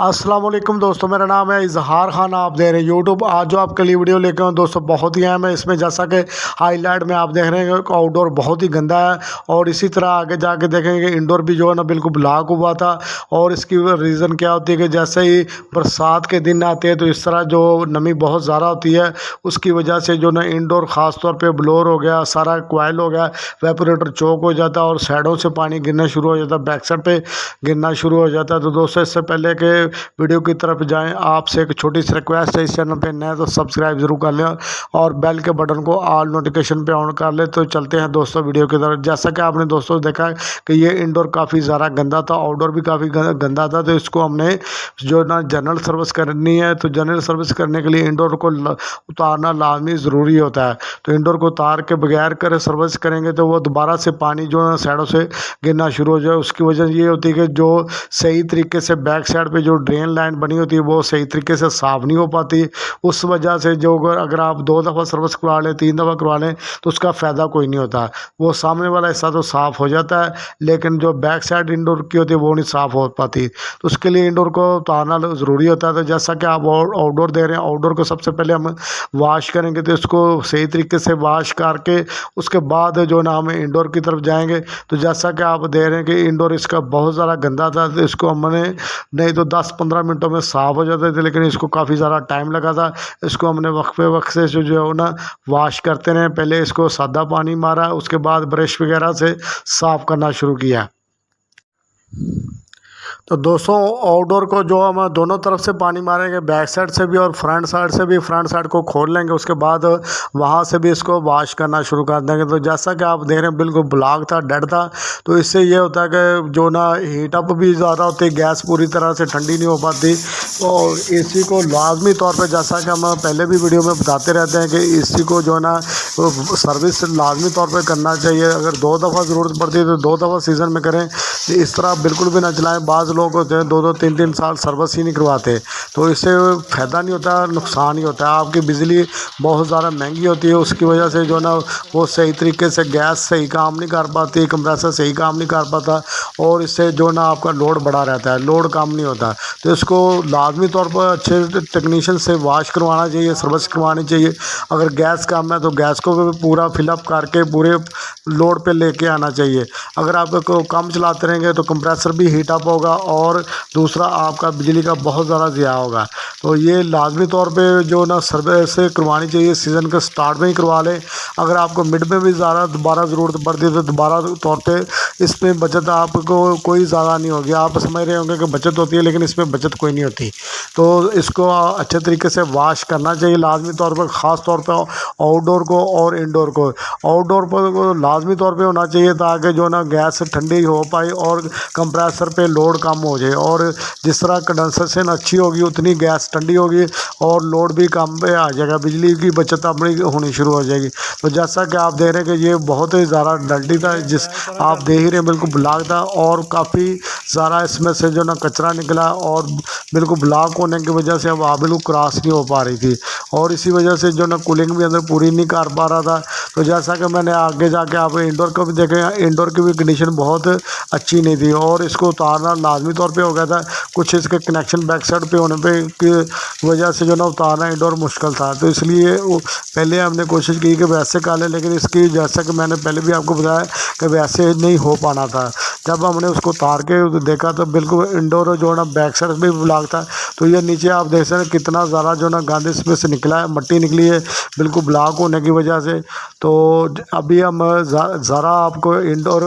अस्सलाम वालेकुम दोस्तों, मेरा नाम है इजहार खान। आप देख रहे हैं यूट्यूब। आज जो आपके लिए वीडियो लेकर आऊँ दोस्तों, बहुत ही अहम है। इसमें जैसा कि हाईलाइट में आप देख रहे हैं कि आउटडोर बहुत ही गंदा है, और इसी तरह आगे जाके देखेंगे कि इंडोर भी जो है ना बिल्कुल ब्लॉक हुआ था। और इसकी रीज़न क्या होती है कि जैसे ही बरसात के दिन आते हैं तो इस तरह जो नमी बहुत ज़्यादा होती है, उसकी वजह से जो ना इंडोर ख़ास तौर पर ब्लोर हो गया, सारा कोयल हो गया, वेपोरेटर चौक हो जाता है और साइडों से पानी गिरना शुरू हो जाता है, बैक साइड पे गिरना शुरू हो जाता है। तो दोस्तों, इससे पहले कि वीडियो की तरफ जाएं, आपसे एक छोटी सी रिक्वेस्ट है, इस चैनल पे नए तो सब्सक्राइब जरूर कर लें और बेल के बटन को ऑल नोटिफिकेशन पे ऑन कर ले। तो चलते हैं दोस्तों वीडियो की तरफ। जैसा कि आपने दोस्तों देखा है कि ये इंडोर काफ़ी ज़्यादा गंदा था, आउटडोर भी काफ़ी गंदा था। तो इसको हमने जो ना जनरल सर्विस करनी है, तो जनरल सर्विस करने के लिए इंडोर को उतारना लाजमी ज़रूरी होता है। तो इंडोर को उतार के बगैर कर सर्विस करेंगे तो वो दोबारा से पानी जो है साइडों से गिरना शुरू हो जाए। उसकी वजह ये होती है कि जो सही तरीके से बैक साइड पे जो ड्रेन लाइन बनी होती है वो सही तरीके से साफ़ नहीं हो पाती। उस वजह से जो अगर आप 2 दफ़ा सर्विस करवा लें, 3 दफ़ा करवा लें, तो उसका फ़ायदा कोई नहीं होता। वो सामने वाला हिस्सा तो साफ़ हो जाता है, लेकिन जो बैक साइड इंडोर की होती है वो नहीं साफ़ हो पाती। तो उसके लिए इंडोर को उतारना ज़रूरी होता है। तो जैसा कि आप आउटडोर दे रहे हैं, आउटडोर को सबसे पहले हम वाश करेंगे, तो इसको सही तरीके से वाश करके उसके बाद जो ना हम इंडोर की तरफ जाएंगे। तो जैसा कि आप दे रहे हैं कि इंडोर इसका बहुत ज़्यादा गंदा था, तो इसको हमने नहीं तो 10-15 मिनटों में साफ़ हो जाते थे, लेकिन इसको काफ़ी ज़्यादा टाइम लगा था। इसको हमने वक्फे वक्त से जो है ना वाश करते रहे। पहले इसको सादा पानी मारा, उसके बाद ब्रश वगैरह से साफ़ करना शुरू किया। तो दोस्तों, आउटडोर को जो हम दोनों तरफ से पानी मारेंगे, बैक साइड से भी और फ्रंट साइड से भी। फ्रंट साइड को खोल लेंगे, उसके बाद वहाँ से भी इसको वॉश करना शुरू कर देंगे। तो जैसा कि आप देख रहे हैं बिल्कुल ब्लॉक था, डेड था। तो इससे ये होता है कि जो ना हीट अप भी ज़्यादा होती है, गैस पूरी तरह से ठंडी नहीं हो पाती। और एसी को लाजमी तौर पर, जैसा कि हम पहले भी वीडियो में बताते रहते हैं कि एसी को जो है ना सर्विस लाजमी तौर पर करना चाहिए। अगर 2 दफ़ा ज़रूरत पड़ती है तो 2 दफ़ा सीज़न में करें। इस तरह बिल्कुल भी ना चलाएं। बाज़ लोग होते हैं 2-2 3-3 साल सर्विस ही नहीं करवाते, तो इससे फ़ायदा नहीं होता, नुकसान ही होता है। आपकी बिजली बहुत ज़्यादा महंगी होती है, उसकी वजह से जो ना वो सही तरीके से गैस सही काम नहीं कर पाती, कंप्रेसर सही काम नहीं कर पाता, और इससे जो ना आपका लोड बढ़ा रहता है, लोड कम नहीं होता। तो इसको लाजमी तौर पर अच्छे टेक्नीशियन से वॉश करवाना चाहिए, सर्विस करवानी चाहिए। अगर गैस कम है तो गैस को भी पूरा फिलअप करके पूरे लोड पे लेके आना चाहिए। अगर आप कम चलाते रहेंगे तो कंप्रेसर भी हीट अप होगा, और दूसरा आपका बिजली का बहुत ज़्यादा ज़िया होगा। तो ये लाजमी तौर पे जो ना सर्विस करवानी चाहिए, सीज़न के स्टार्ट में ही करवा लें। अगर आपको मिड में भी ज़्यादा दोबारा ज़रूरत पड़ती है तो दोबारा तौर पे इसमें बचत आपको कोई ज़्यादा नहीं होगी। आप समझ रहे होंगे कि बचत होती है, लेकिन इसमें बचत कोई नहीं होती। तो इसको अच्छे तरीके से वॉश करना चाहिए लाजमी तौर पर, ख़ास तौर पर आउटडोर को और इंडोर को। आउटडोर पर लाजमी तौर पर होना चाहिए ताकि जो ना गैस ठंडी हो पाए और कंप्रेसर पे लोड कम हो जाए। और जिस तरह कंडेंसेशन अच्छी होगी उतनी गैस ठंडी होगी और लोड भी कम पे आ जाएगा, बिजली की बचत अपनी होनी शुरू हो जाएगी। तो जैसा कि आप देख रहे हैं कि ये बहुत ही ज़्यादा डल्टी था, जिस आप देख ही रहे हैं बिल्कुल ब्लॉक था, और काफ़ी ज़्यादा इसमें से जो ना कचरा निकला, और बिल्कुल ब्लॉक होने की वजह से अब बिल्कुल क्रॉस नहीं हो पा रही थी, और इसी वजह से जो ना कूलिंग भी अंदर पूरी नहीं कर पा रहा था। तो जैसा कि मैंने आगे जाके आप इंडोर को भी देखें, इंडोर की भी कंडीशन बहुत अच्छी नहीं थी, और इसको उतारना लाजमी तौर पे हो गया था। कुछ इसके कनेक्शन बैक साइड पे होने पे की वजह से जो ना उतारना इंडोर मुश्किल था। तो इसलिए पहले हमने कोशिश की कि वैसे कर लें, लेकिन इसकी जैसा कि मैंने पहले भी आपको बताया कि वैसे नहीं हो पाना था। जब हमने उसको उतार के देखा तो बिल्कुल इंडोर जो ना बैक साइड भी ब्लॉक था। तो ये नीचे आप देख सकते हैं कितना ज़्यादा जो ना गंद इसमें से निकला है, मट्टी निकली है बिल्कुल ब्लॉक होने की वजह से। तो अभी हम ज़रा आपको इंडोर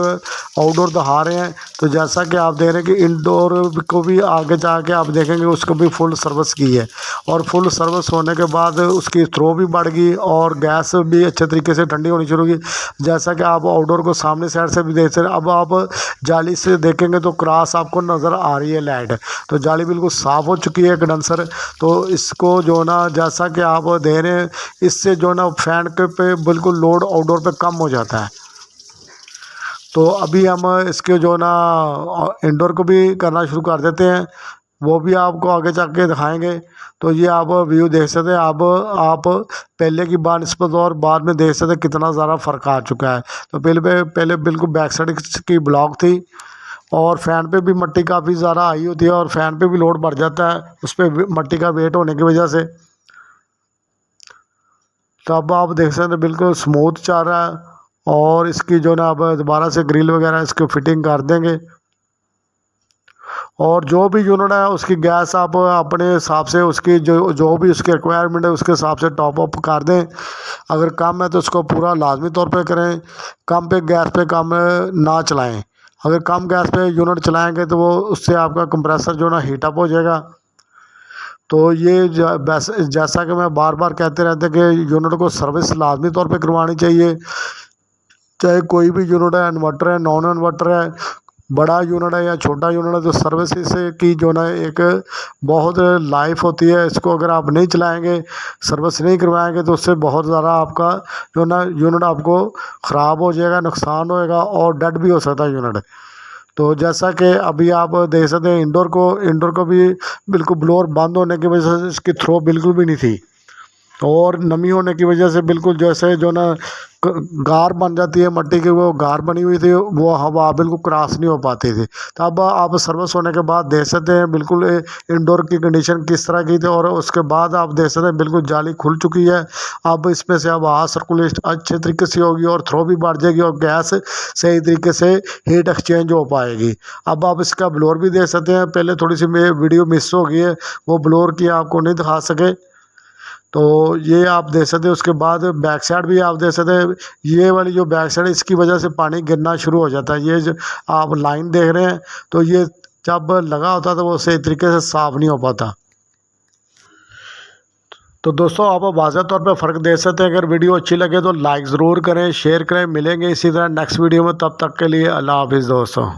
आउटडोर दिखा रहे हैं। तो जैसा कि आप देख रहे हैं कि इंडोर को भी आगे जाके आप देखेंगे उसको भी फुल सर्विस की है, और फुल सर्विस होने के बाद उसकी थ्रो भी बढ़ गई और गैस भी अच्छे तरीके से ठंडी होनी शुरू की। जैसा कि आप आउटडोर को सामने साइड से भी देख सकते हैं। अब आप जाली से देखेंगे तो क्रॉस आपको नज़र आ रही है लाइट, तो जाली बिल्कुल साफ़ हो चुकी है कंडेंसर। तो इसको जो ना जैसा कि आप दे रहे हैं, इससे जो ना फैन के पे बिल्कुल लोड आउटडोर पे कम हो जाता है। तो अभी हम इसके जो ना इंडोर को भी करना शुरू कर देते हैं, वो भी आपको आगे जाके दिखाएंगे। तो ये आप व्यू देख सकते हैं। अब आप पहले की बानस्पत और बाद में देख सकते हैं कितना ज़्यादा फ़र्क आ चुका है। तो पहले बिल्कुल बैक साइड की ब्लॉक थी, और फ़ैन पे भी मट्टी काफ़ी ज़्यादा आई होती है और फ़ैन पे भी लोड बढ़ जाता है उस पर मट्टी का वेट होने की वजह से। तो अब आप देख सकते हैं बिल्कुल स्मूथ चल रहा है। और इसकी जो ना अब दोबारा से ग्रिल वगैरह इसकी फ़िटिंग कर देंगे। और जो भी यूनिट है उसकी गैस आप अपने हिसाब से उसकी जो जो भी उसकी रिक्वायरमेंट है उसके हिसाब से टॉप अप कर दें। अगर कम है तो उसको पूरा लाजमी तौर पे करें। कम पे गैस पे कम ना चलाएं। अगर कम गैस पे यूनिट चलाएंगे तो वो उससे आपका कंप्रेसर जो ना हीट अप हो जाएगा। तो ये जैसा कि मैं बार बार कहते रहते कि यूनिट को सर्विस लाजमी तौर पे करवानी चाहिए। चाहे कोई भी यूनिट है, इन्वर्टर है, नॉन इन्वर्टर है, बड़ा यूनिट है या छोटा यूनिट है, तो सर्विस की जो ना एक बहुत लाइफ होती है। इसको अगर आप नहीं चलाएंगे, सर्विस नहीं करवाएंगे तो उससे बहुत ज़्यादा आपका जो ना यूनिट आपको ख़राब हो जाएगा, नुकसान होएगा और डेड भी हो सकता है यूनिट। तो जैसा कि अभी आप देख सकते हैं इंडोर को भी बिल्कुल ब्लोअर बंद होने की वजह से इसकी थ्रो बिल्कुल भी नहीं थी। और नमी होने की वजह से बिल्कुल जैसे जो ना गार बन जाती है मट्टी की, वो गार बनी हुई थी, वो हवा बिल्कुल क्रॉस नहीं हो पाती थी। तो अब आप सर्विस होने के बाद देख सकते हैं बिल्कुल इंडोर की कंडीशन किस तरह की थी। और उसके बाद आप देख सकते हैं बिल्कुल जाली खुल चुकी है। अब इसमें से अब हवा सर्कुलेशन अच्छे तरीके से होगी और थ्रो भी बढ़ जाएगी और गैस सही तरीके से हीट एक्सचेंज हो पाएगी। अब आप इसका ब्लोअर भी देख सकते हैं। पहले थोड़ी सी वीडियो मिस हो गई है, वो ब्लोअर की आपको नहीं दिखा सके। तो ये आप देख सकते हैं। उसके बाद बैक साइड भी आप देख सकते हैं। ये वाली जो बैक साइड है इसकी वजह से पानी गिरना शुरू हो जाता है। ये जो आप लाइन देख रहे हैं, तो ये जब लगा होता तो वो सही तरीके से साफ़ नहीं हो पाता। तो दोस्तों आप वाज़ह तौर पे फ़र्क देख सकते हैं। अगर वीडियो अच्छी लगे तो लाइक ज़रूर करें, शेयर करें। मिलेंगे इसी तरह नेक्स्ट वीडियो में, तब तक के लिए अल्लाह हाफिज़ दोस्तों।